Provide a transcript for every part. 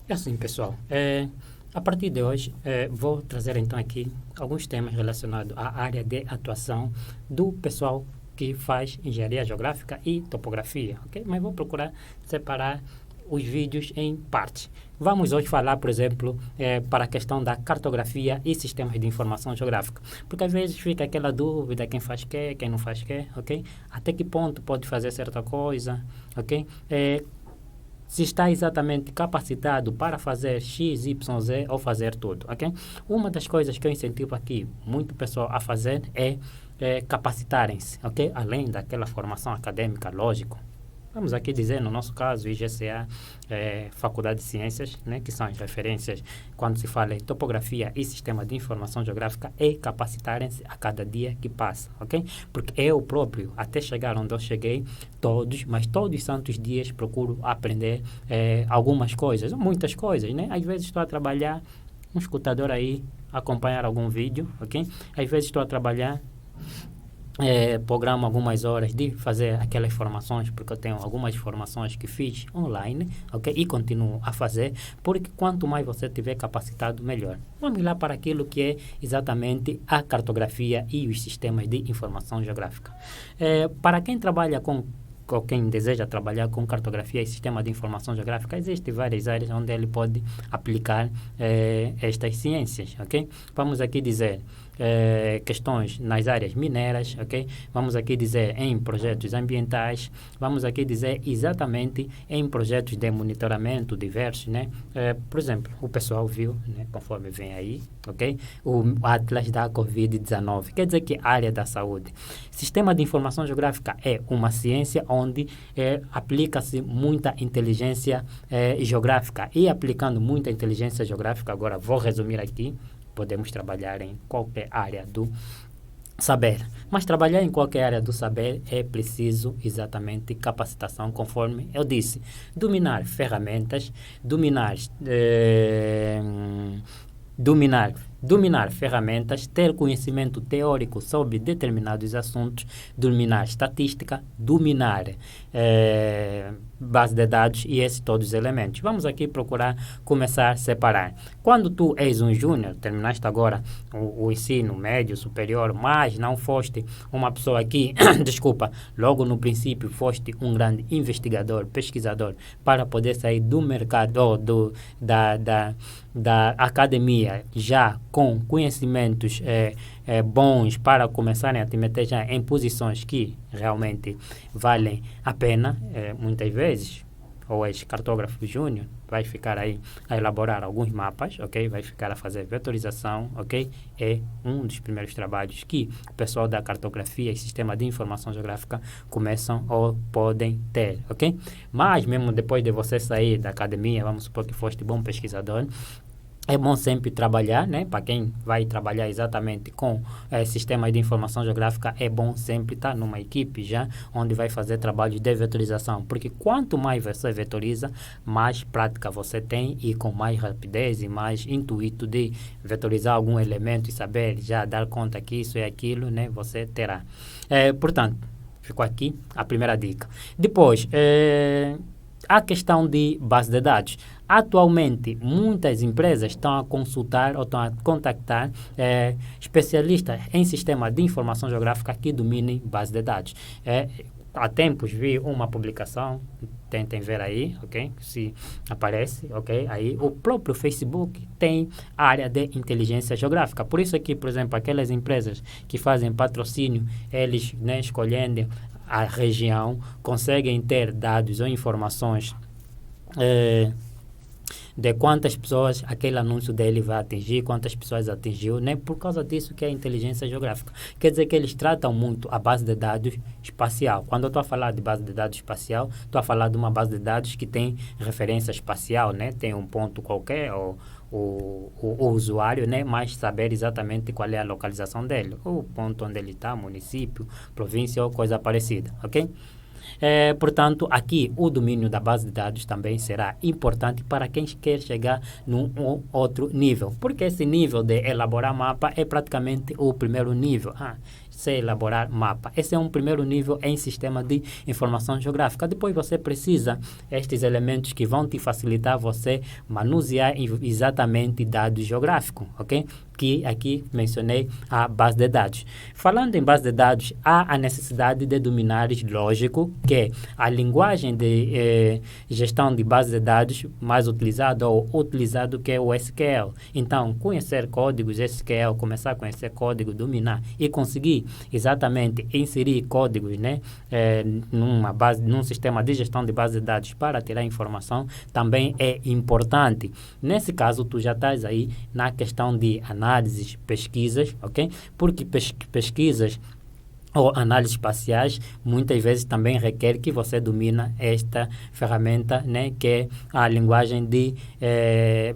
É assim, pessoal. A partir de hoje, vou trazer então aqui alguns temas relacionados à área de atuação do pessoal que faz engenharia geográfica e topografia, ok? Mas vou procurar separar os vídeos em partes. Vamos hoje falar, por exemplo, para a questão da cartografia e sistemas de informação geográfica, porque às vezes fica aquela dúvida, quem faz quê, quem não faz quê, ok? Até que ponto pode fazer certa coisa, ok? Se está exatamente capacitado para fazer X, Y, Z ou fazer tudo, ok? Uma das coisas que eu incentivo aqui muito pessoal a fazer é capacitarem-se, ok? Além daquela formação acadêmica, lógico. Vamos aqui dizer, no nosso caso, IGCA, Faculdade de Ciências, né, que são as referências quando se fala em topografia e sistema de informação geográfica, é capacitarem-se a cada dia que passa, ok? Porque eu próprio, até chegar onde eu cheguei, mas todos os santos dias procuro aprender algumas coisas, muitas coisas, né? Às vezes estou a trabalhar, um escutador aí, acompanhar algum vídeo, ok? Às vezes estou a trabalhar, programo algumas horas de fazer aquelas formações, porque eu tenho algumas formações que fiz online, ok? E continuo a fazer, porque quanto mais você tiver capacitado, melhor. Vamos lá para aquilo que é exatamente a cartografia e os sistemas de informação geográfica. Para quem trabalha ou quem deseja trabalhar com cartografia e sistema de informação geográfica, existem várias áreas onde ele pode aplicar estas ciências, ok? Vamos aqui dizer questões nas áreas mineiras, ok? Vamos aqui dizer em projetos ambientais, vamos aqui dizer exatamente em projetos de monitoramento diversos, né? Por exemplo, o pessoal viu, né, conforme vem aí, ok? O Atlas da Covid-19, quer dizer que área da saúde. Sistema de informação geográfica é uma ciência onde aplica-se muita inteligência geográfica, e aplicando muita inteligência geográfica, agora vou resumir aqui, podemos trabalhar em qualquer área do saber. Mas trabalhar em qualquer área do saber é preciso exatamente capacitação, conforme eu disse. Dominar ferramentas, dominar ferramentas, ter conhecimento teórico sobre determinados assuntos, dominar estatística, dominar base de dados e esses todos os elementos. Vamos aqui procurar começar a separar. Quando tu és um júnior, terminaste agora o ensino médio, superior, mas não foste uma pessoa que, desculpa, logo no princípio foste um grande investigador, pesquisador, para poder sair do mercado ou da academia já com conhecimentos bons para começarem a te meter já em posições que realmente valem a pena, muitas vezes, ou és cartógrafo júnior, vai ficar aí a elaborar alguns mapas, ok? Vai ficar a fazer vetorização, ok? É um dos primeiros trabalhos que o pessoal da cartografia e sistema de informação geográfica começam ou podem ter, ok? Mas mesmo depois de você sair da academia, vamos supor que foste bom pesquisador, é bom sempre trabalhar, né? Para quem vai trabalhar exatamente com sistemas de informação geográfica, é bom sempre estar numa equipe já, onde vai fazer trabalhos de vetorização, porque quanto mais você vetoriza, mais prática você tem e com mais rapidez e mais intuito de vetorizar algum elemento e saber já dar conta que isso é aquilo, né? Você terá. Portanto, ficou aqui a primeira dica. Depois, a questão de base de dados. Atualmente, muitas empresas estão a consultar ou estão a contactar especialistas em sistema de informação geográfica que dominem base de dados. Há tempos vi uma publicação, tentem ver aí, ok? Se aparece, ok? Aí o próprio Facebook tem área de inteligência geográfica. Por isso aqui, por exemplo, aquelas empresas que fazem patrocínio, eles, né, escolhendo a região, conseguem ter dados ou informações de quantas pessoas aquele anúncio dele vai atingir, quantas pessoas atingiu, né? Por causa disso que é a inteligência geográfica. Quer dizer que eles tratam muito a base de dados espacial. Quando eu estou a falar de base de dados espacial, estou a falar de uma base de dados que tem referência espacial, né? Tem um ponto qualquer, ou o usuário, né? Mas saber exatamente qual é a localização dele, o ponto onde ele está, município, província ou coisa parecida, ok? Portanto, aqui o domínio da base de dados também será importante para quem quer chegar num outro nível, porque esse nível de elaborar mapa é praticamente o primeiro nível. Sei elaborar mapa. Esse é um primeiro nível em sistema de informação geográfica. Depois você precisa estes elementos que vão te facilitar você manusear exatamente dados geográficos, ok? Que aqui mencionei a base de dados. Falando em base de dados, há a necessidade de dominares, lógico, que a linguagem de gestão de base de dados mais utilizada ou utilizado que é o SQL. Então, conhecer códigos SQL, começar a conhecer código, dominar e conseguir exatamente inserir códigos, né, num sistema de gestão de base de dados para tirar informação também é importante. Nesse caso, tu já estás aí na questão de análises, pesquisas, ok? Porque pesquisas ou análises espaciais, muitas vezes também requer que você domina esta ferramenta, né, que é a linguagem de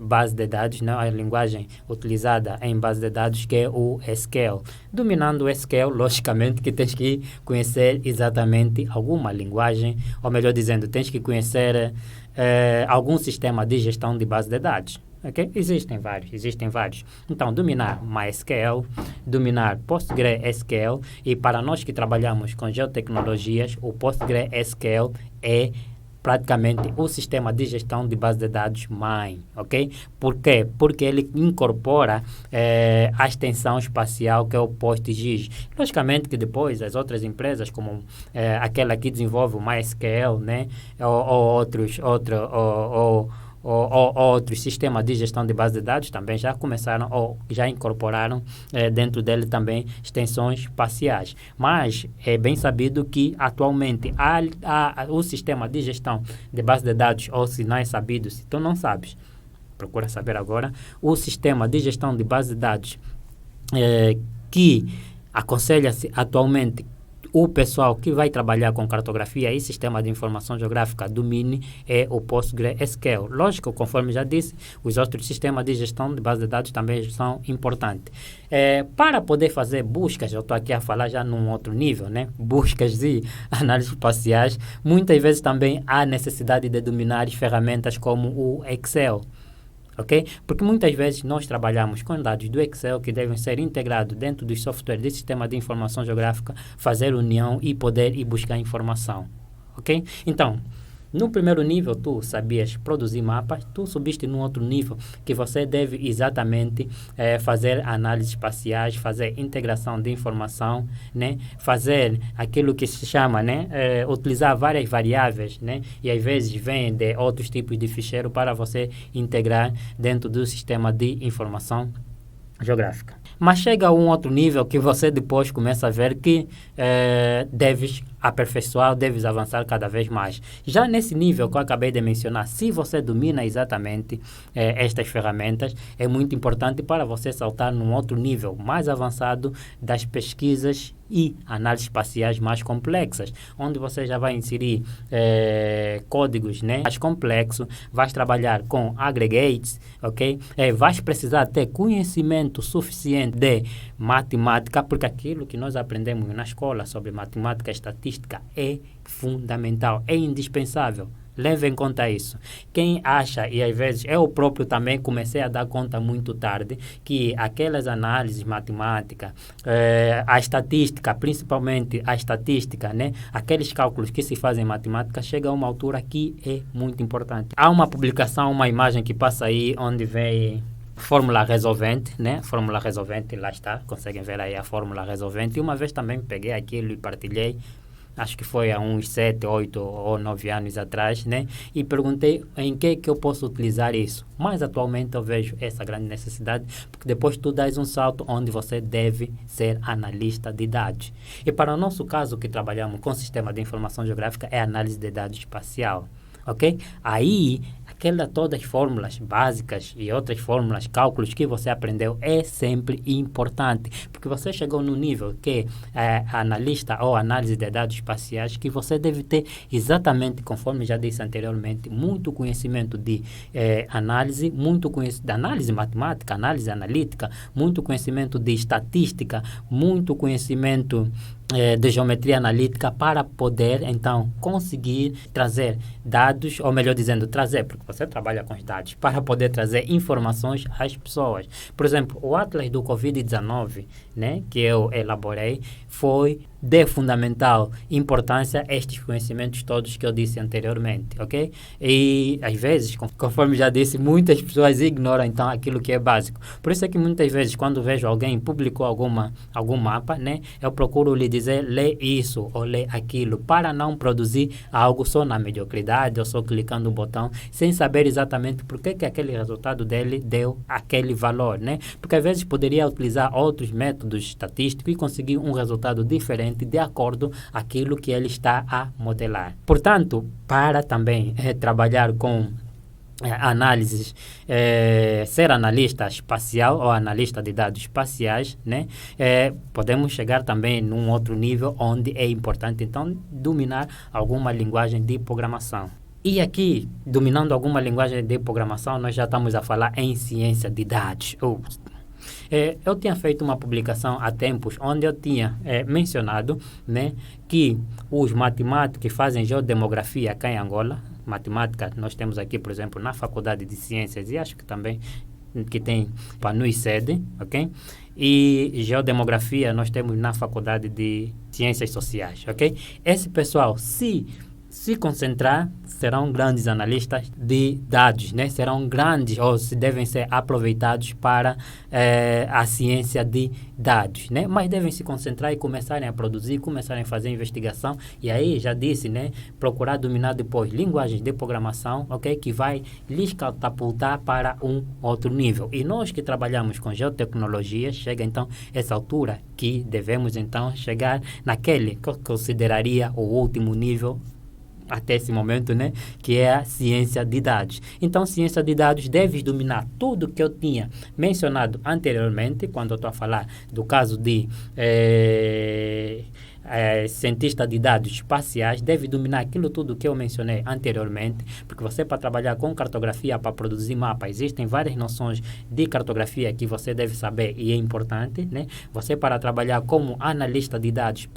base de dados, né, a linguagem utilizada em base de dados, que é o SQL. Dominando o SQL, logicamente que tens que conhecer exatamente alguma linguagem, ou melhor dizendo, tens que conhecer algum sistema de gestão de base de dados. Okay? Existem vários. Então, dominar MySQL, dominar PostgreSQL, e para nós que trabalhamos com geotecnologias, o PostgreSQL é praticamente o sistema de gestão de base de dados mãe, ok? Por quê? Porque ele incorpora a extensão espacial que é o PostGIS. Logicamente que depois as outras empresas, como aquela que desenvolve o MySQL, né, ou outros sistemas de gestão de base de dados também já começaram ou já incorporaram dentro dele também extensões espaciais. Mas é bem sabido que atualmente o sistema de gestão de base de dados, ou se não é sabido, se tu não sabes, procura saber agora, o sistema de gestão de base de dados que aconselha-se atualmente o pessoal que vai trabalhar com cartografia e sistema de informação geográfica domine é o PostgreSQL. Lógico, conforme já disse, os outros sistemas de gestão de base de dados também são importantes. Para poder fazer buscas, eu estou aqui a falar já num outro nível, né? Buscas e análises espaciais, muitas vezes também há necessidade de dominar ferramentas como o Excel. Okay? Porque muitas vezes nós trabalhamos com dados do Excel que devem ser integrados dentro dos softwares do sistema de informação geográfica, fazer união e poder ir buscar informação. Okay? Então, no primeiro nível, tu sabias produzir mapas, tu subiste num outro nível que você deve exatamente fazer análises espaciais, fazer integração de informação, né? Fazer aquilo que se chama, né? Utilizar várias variáveis, né? E às vezes vem de outros tipos de ficheiro para você integrar dentro do sistema de informação geográfica. Mas chega a um outro nível que você depois começa a ver que deves aperfeiçoar, deves avançar cada vez mais. Já nesse nível que eu acabei de mencionar, se você domina exatamente estas ferramentas, é muito importante para você saltar num outro nível mais avançado das pesquisas e análises espaciais mais complexas, onde você já vai inserir códigos, né, mais complexos, vai trabalhar com aggregates, ok? Vai precisar ter conhecimento suficiente de matemática, porque aquilo que nós aprendemos na escola sobre matemática e estatística é fundamental, é indispensável. Leve em conta isso. Quem acha, e às vezes eu próprio também comecei a dar conta muito tarde, que aquelas análises matemáticas, a estatística, principalmente a estatística, né? Aqueles cálculos que se fazem em matemática, chega a uma altura que é muito importante. Há uma publicação, uma imagem que passa aí, onde vem fórmula resolvente, né? Fórmula resolvente, lá está, conseguem ver aí a fórmula resolvente. E uma vez também peguei aquilo e partilhei, acho que foi há uns 7, 8 ou 9 anos atrás, né? E perguntei em que eu posso utilizar isso. Mas atualmente eu vejo essa grande necessidade, porque depois tu dás um salto onde você deve ser analista de dados. E para o nosso caso, que trabalhamos com sistema de informação geográfica, é análise de dados espacial. Ok? Aí todas as fórmulas básicas e outras fórmulas, cálculos que você aprendeu é sempre importante, porque você chegou no nível que analista ou análise de dados espaciais, que você deve ter exatamente, conforme já disse anteriormente, muito conhecimento de análise, muito conhecimento de análise matemática, análise analítica, muito conhecimento de estatística, muito conhecimento de geometria analítica para poder, então, conseguir trazer dados, ou melhor dizendo, trazer, porque você trabalha com os dados, para poder trazer informações às pessoas. Por exemplo, o Atlas do Covid-19, né, que eu elaborei, foi de fundamental importância estes conhecimentos todos que eu disse anteriormente, ok? E, às vezes, conforme já disse, muitas pessoas ignoram, então, aquilo que é básico. Por isso é que, muitas vezes, quando vejo alguém publicou algum mapa, né, eu procuro lhe dizer, lê isso ou lê aquilo, para não produzir algo só na mediocridade ou só clicando um botão, sem saber exatamente por que aquele resultado dele deu aquele valor, né? Porque, às vezes, poderia utilizar outros métodos estatísticos e conseguir um resultado diferente de acordo com aquilo que ele está a modelar. Portanto, para também trabalhar com análises, ser analista espacial ou analista de dados espaciais, né? Podemos chegar também num outro nível onde é importante, então, dominar alguma linguagem de programação. E aqui, dominando alguma linguagem de programação, nós já estamos a falar em ciência de dados. Eu tinha feito uma publicação há tempos onde eu tinha mencionado, né, que os matemáticos que fazem geodemografia aqui em Angola, matemática nós temos aqui, por exemplo, na Faculdade de Ciências, e acho que também que tem Panui sede, ok? E geodemografia nós temos na Faculdade de Ciências Sociais, ok? Esse pessoal, se concentrar, serão grandes analistas de dados, né? Serão grandes, ou se devem ser aproveitados para a ciência de dados, né? Mas devem se concentrar e começarem a produzir, começarem a fazer investigação, e aí, já disse, né? Procurar dominar depois linguagens de programação, ok? Que vai lhes catapultar para um outro nível. E nós que trabalhamos com geotecnologia, chega então essa altura que devemos então chegar naquele que eu consideraria o último nível até esse momento, né, que é a ciência de dados. Então, ciência de dados deve dominar tudo que eu tinha mencionado anteriormente, quando eu estou a falar do caso de cientista de dados espaciais, deve dominar aquilo tudo que eu mencionei anteriormente, porque você, para trabalhar com cartografia, para produzir mapa, existem várias noções de cartografia que você deve saber e é importante, né? Você, para trabalhar como analista de dados,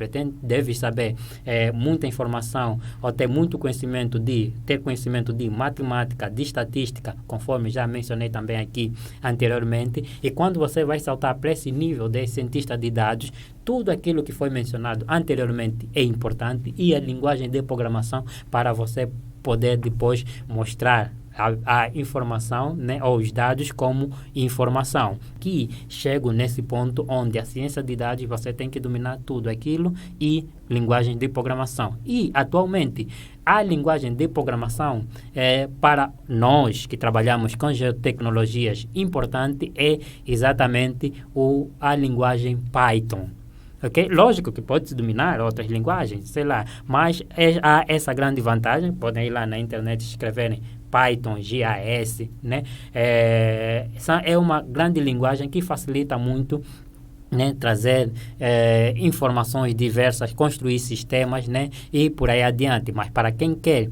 deve saber muita informação ou ter conhecimento de matemática, de estatística, conforme já mencionei também aqui anteriormente, e quando você vai saltar para esse nível de cientista de dados, tudo aquilo que foi mencionado anteriormente é importante, e a linguagem de programação para você poder depois mostrar a informação, né, ou os dados como informação. Que chego nesse ponto onde a ciência de dados você tem que dominar tudo aquilo e linguagem de programação. E atualmente a linguagem de programação para nós que trabalhamos com geotecnologias importante é exatamente a linguagem Python. Okay? Lógico que pode-se dominar outras linguagens, sei lá, mas há essa grande vantagem, podem ir lá na internet e escreverem Python, GIS, né? É uma grande linguagem que facilita muito, né, trazer informações diversas, construir sistemas, né, e por aí adiante. Mas para quem quer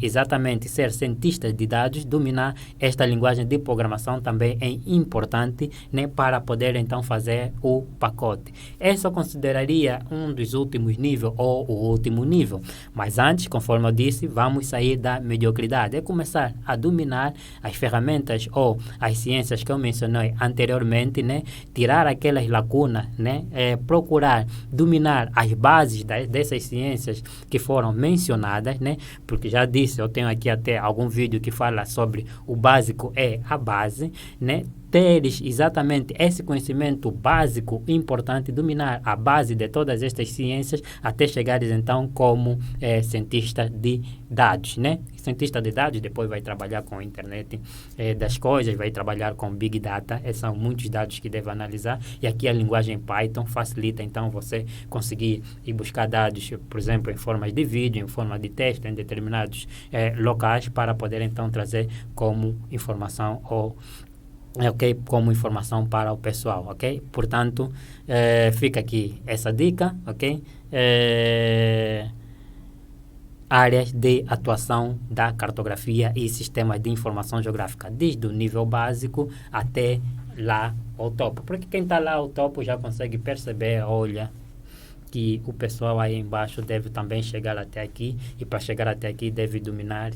exatamente ser cientista de dados, dominar esta linguagem de programação também é importante, né, para poder então fazer o pacote. Essa eu consideraria um dos últimos níveis ou o último nível. Mas antes, conforme eu disse, vamos sair da mediocridade. É começar a dominar as ferramentas ou as ciências que eu mencionei anteriormente, né, tirar aquelas lacunas, né? Procurar dominar as bases dessas ciências que foram mencionadas, né? Porque já disse, eu tenho aqui até algum vídeo que fala sobre o básico é a base, né? teres exatamente esse conhecimento básico importante, dominar a base de todas estas ciências até chegares então como cientista de dados, né? Cientista de dados depois vai trabalhar com a internet das coisas, vai trabalhar com Big Data, são muitos dados que deve analisar, e aqui a linguagem Python facilita então você conseguir ir buscar dados, por exemplo, em formas de vídeo, em forma de texto, em determinados locais, para poder então trazer como informação como informação para o pessoal, ok? Portanto, fica aqui essa dica, ok? Áreas de atuação da cartografia e sistemas de informação geográfica, desde o nível básico até lá ao topo. Porque quem está lá ao topo já consegue perceber, olha, que o pessoal aí embaixo deve também chegar até aqui, e para chegar até aqui deve dominar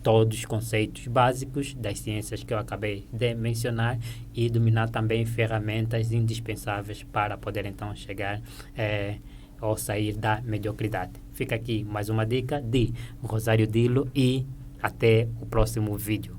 todos os conceitos básicos das ciências que eu acabei de mencionar, e dominar também ferramentas indispensáveis para poder então chegar ou sair da mediocridade. Fica aqui mais uma dica de Rosário Dilo, e até o próximo vídeo.